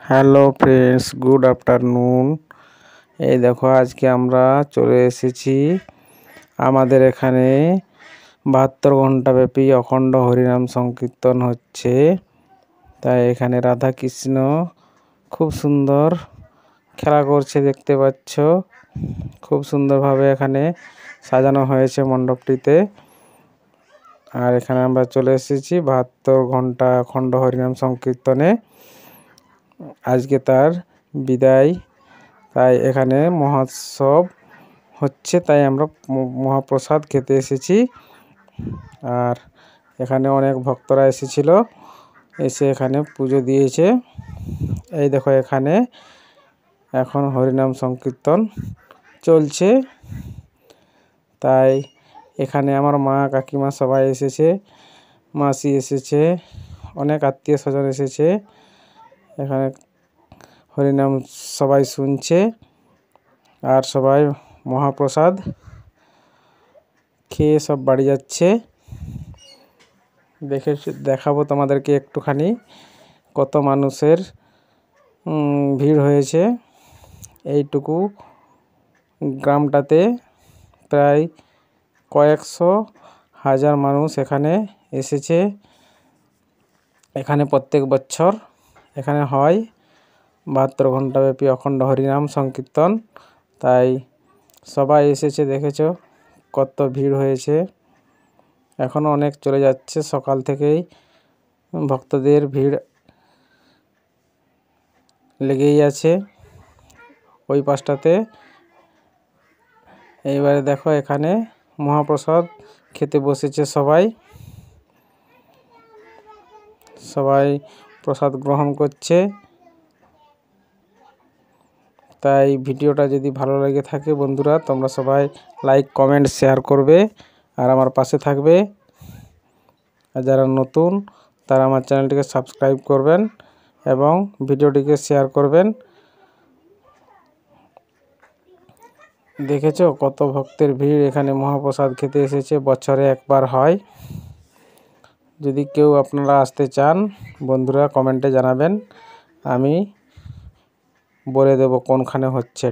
Hello friends, good afternoon. এই দেখো, আজকে আমরা চলে এসেছি আমাদের এখানে 72 ঘন্টা ব্যাপী অখণ্ড হরিনাম সংকীর্তন হচ্ছে। তাই এখানে রাধা কৃষ্ণ খুব সুন্দর খেলা করছে, দেখতে পাচ্ছ। খুব সুন্দরভাবে এখানে সাজানো হয়েছে মণ্ডপটিতে। আর এখানে আমরা চলে এসেছি 72 ঘন্টা অখণ্ড হরিনাম সংকীর্তনে। আজকে তার বিদায়, তাই এখানে মহোৎসব হচ্ছে, তাই আমরা মহাপ্রসাদ খেতে এসেছি। আর এখানে অনেক ভক্তরা এসেছিল, এসে এখানে পুজো দিয়েছে। এই দেখো, এখানে এখন হরিনাম সংকীর্তন চলছে। তাই এখানে আমার মা কাকিমা সবাই এসেছে, মাসি এসেছে, অনেক আত্মীয় স্বজন এসেছে। এখানে হরিনাম সবাই শুনছে আর সবাই মহাপ্রসাদ খেয়ে সব বাড়ি যাচ্ছে। দেখাবো তোমাদেরকে একটুখানি কত মানুষের ভিড় হয়েছে। এইটুকু গ্রামটাতে প্রায় কয়েকশো হাজার মানুষ এখানে এসেছে। এখানে প্রত্যেক বছর এখানে হয় 72 ঘন্টা ব্যাপী অখণ্ড হরিনাম সংকীর্তন। তাই সবাই এসেছে, দেখেছো কত ভিড় হয়েছে। এখনও অনেক চলে যাচ্ছে, সকাল থেকেই ভক্তদের ভিড় লেগেই আছে ওই পাশটাতে। এইবারে দেখো, এখানে মহাপ্রসাদ খেতে বসেছে সবাই, সবাই প্রসাদ গ্রহণ করছে। তাই ভিডিওটা যদি ভালো লেগে থাকে বন্ধুরা, তোমরা সবাই লাইক, কমেন্ট, শেয়ার করবে আর আমার পাশে থাকবে। আর যারা নতুন তারা আমার চ্যানেলটিকে সাবস্ক্রাইব করবেন এবং ভিডিওটিকে শেয়ার করবেন। দেখেছো কত ভক্তের ভিড় এখানে মহাপ্রসাদ খেতে এসেছে, বছরে একবার হয়। যদি কেউ আপনারা আসতে চান বন্ধুরা, কমেন্টে জানাবেন, আমি বলে দেব কোনখানে হচ্ছে এটা।